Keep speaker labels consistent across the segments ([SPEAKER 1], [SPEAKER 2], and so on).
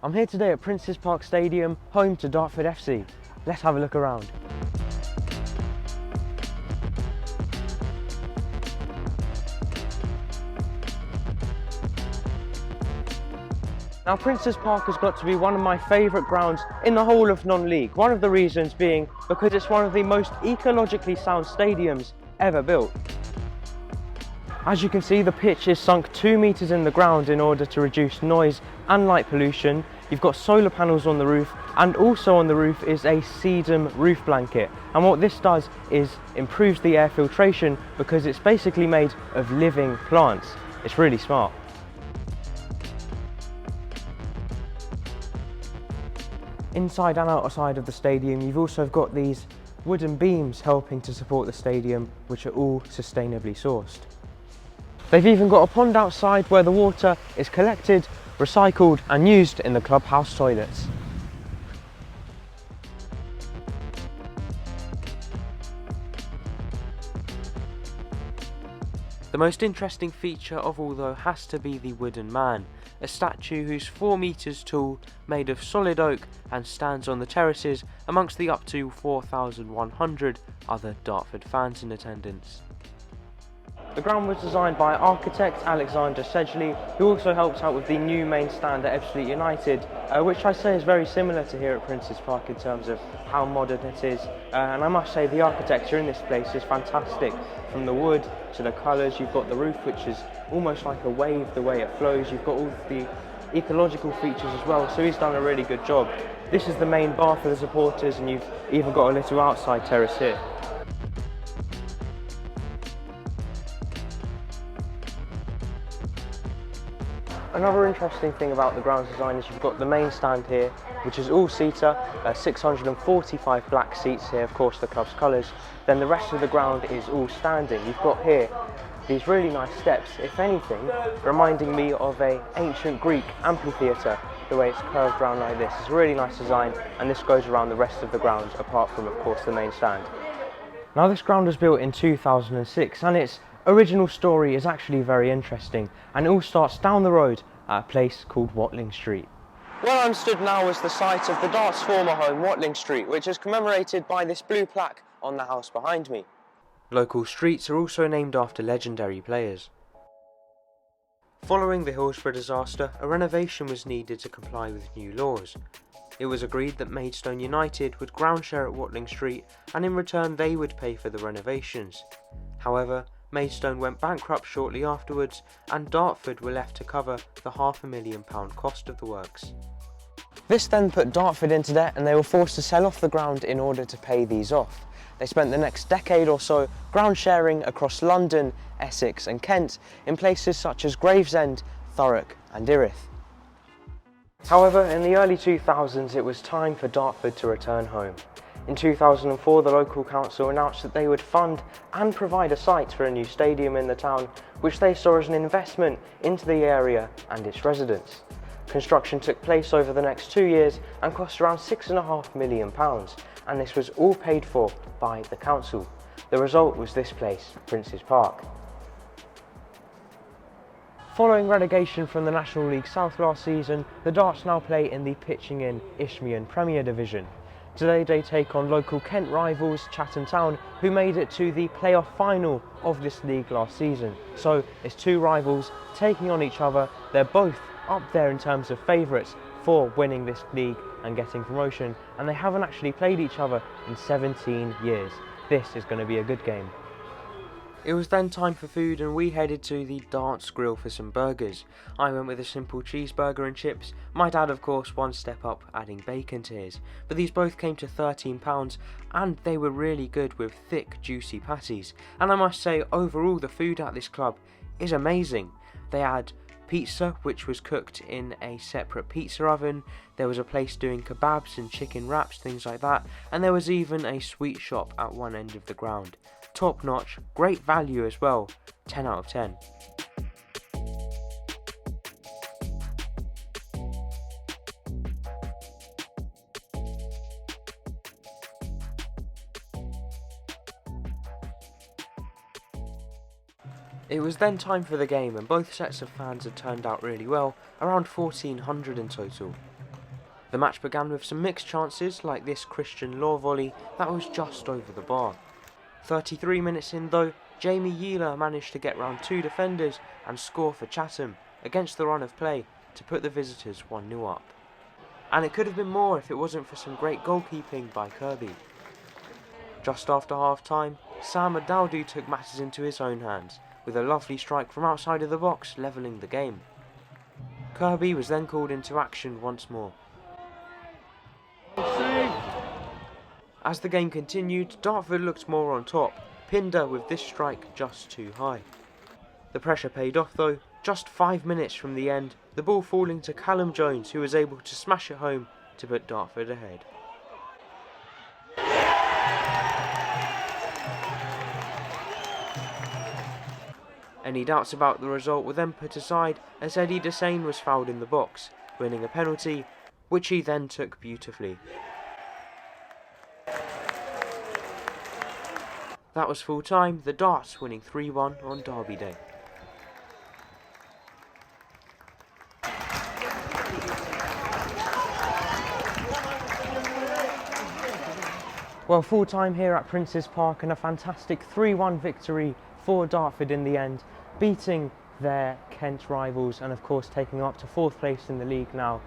[SPEAKER 1] I'm here today at Princes Park Stadium, home to Dartford FC. Let's have a look around. Now Princes Park has got to be one of my favourite grounds in the whole of non-league. One of the reasons being because it's one of the most ecologically sound stadiums ever built. As you can see, the pitch is sunk 2 metres in the ground in order to reduce noise and light pollution. You've got solar panels on the roof, and also on the roof is a sedum roof blanket. And what this does is improves the air filtration because it's basically made of living plants. It's really smart. Inside and outside of the stadium, you've also got these wooden beams helping to support the stadium, which are all sustainably sourced. They've even got a pond outside where the water is collected, recycled and used in the clubhouse toilets. The most interesting feature of all though has to be the wooden man, a statue who's 4 metres tall, made of solid oak and stands on the terraces amongst the up to 4,100 other Dartford fans in attendance. The ground was designed by architect Alexander Sedgley, who also helped out with the new main stand at Ebbsfleet United, which I say is very similar to here at Princes Park in terms of how modern it is. And I must say the architecture in this place is fantastic. From the wood to the colours, you've got the roof which is almost like a wave the way it flows, you've got all of the ecological features as well, so he's done a really good job. This is the main bar for the supporters, and you've even got a little outside terrace here. Another interesting thing about the grounds design is you've got the main stand here, which is all-seater, 645 black seats here, of course the club's colours. Then the rest of the ground is all standing. You've got here these really nice steps, if anything, reminding me of an ancient Greek amphitheatre, the way it's curved around like this. It's a really nice design, and this goes around the rest of the grounds, apart from, of course, the main stand. Now this ground was built in 2006, and its original story is actually very interesting, and it all starts down the road at a place called Watling Street. Where I'm stood now is the site of the Darts former home, Watling Street, which is commemorated by this blue plaque on the house behind me. Local streets are also named after legendary players. Following the Hillsborough disaster, a renovation was needed to comply with new laws. It was agreed that Maidstone United would ground share at Watling Street, and in return they would pay for the renovations. However, Maidstone went bankrupt shortly afterwards, and Dartford were left to cover the £500,000 cost of the works. This then put Dartford into debt, and they were forced to sell off the ground in order to pay these off. They spent the next decade or so ground sharing across London, Essex and Kent in places such as Gravesend, Thurrock and Erith. However, in the early 2000s it was time for Dartford to return home. In 2004, the local council announced that they would fund and provide a site for a new stadium in the town, which they saw as an investment into the area and its residents. Construction took place over the next 2 years and cost around £6.5 million, and this was all paid for by the council. The result was this place, Princes Park. Following relegation from the National League South last season, the Darts now play in the pitching in Isthmian Premier Division. Today they take on local Kent rivals Chatham Town, who made it to the playoff final of this league last season. So it's two rivals taking on each other. They're both up there in terms of favourites for winning this league and getting promotion, and they haven't actually played each other in 17 years. This is going to be a good game. It was then time for food, and we headed to the Darts Grill for some burgers. I went with a simple cheeseburger and chips. My dad, of course, one step up, adding bacon to his. But these both came to £13, and they were really good with thick, juicy patties. And I must say, overall, the food at this club is amazing. They had pizza, which was cooked in a separate pizza oven. There was a place doing kebabs and chicken wraps, things like that. And there was even a sweet shop at one end of the ground. Top notch, great value as well, 10 out of 10. It was then time for the game, and both sets of fans had turned out really well, around 1,400 in total. The match began with some mixed chances like this Christian Law volley that was just over the bar. 33 minutes in though, Jamie Yeeler managed to get round 2 defenders and score for Chatham against the run of play to put the visitors 1-0 up. And it could have been more if it wasn't for some great goalkeeping by Kirby. Just after half time, Sam Adaudu took matters into his own hands with a lovely strike from outside of the box levelling the game. Kirby was then called into action once more. As the game continued, Dartford looked more on top, Pinder with this strike just too high. The pressure paid off though, just 5 minutes from the end, the ball falling to Callum Jones, who was able to smash it home to put Dartford ahead. Any doubts about the result were then put aside as Eddie Desane was fouled in the box, winning a penalty, which he then took beautifully. That was full time, the Darts winning 3-1 on Derby Day. Well, full time here at Prince's Park and a fantastic 3-1 victory for Dartford in the end, beating their Kent rivals and of course taking them up to 4th place in the league now,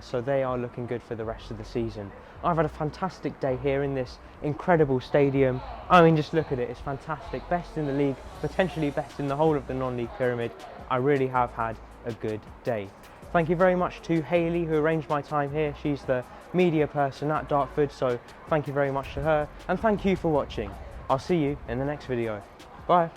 [SPEAKER 1] so they are looking good for the rest of the season. I've had a fantastic day here in this incredible stadium. I mean, just look at it, it's fantastic. Best in the league, potentially best in the whole of the non-league pyramid. I really have had a good day. Thank you very much to Hayley, who arranged my time here. She's the media person at Dartford, so thank you very much to her, and thank you for watching. I'll see you in the next video. Bye.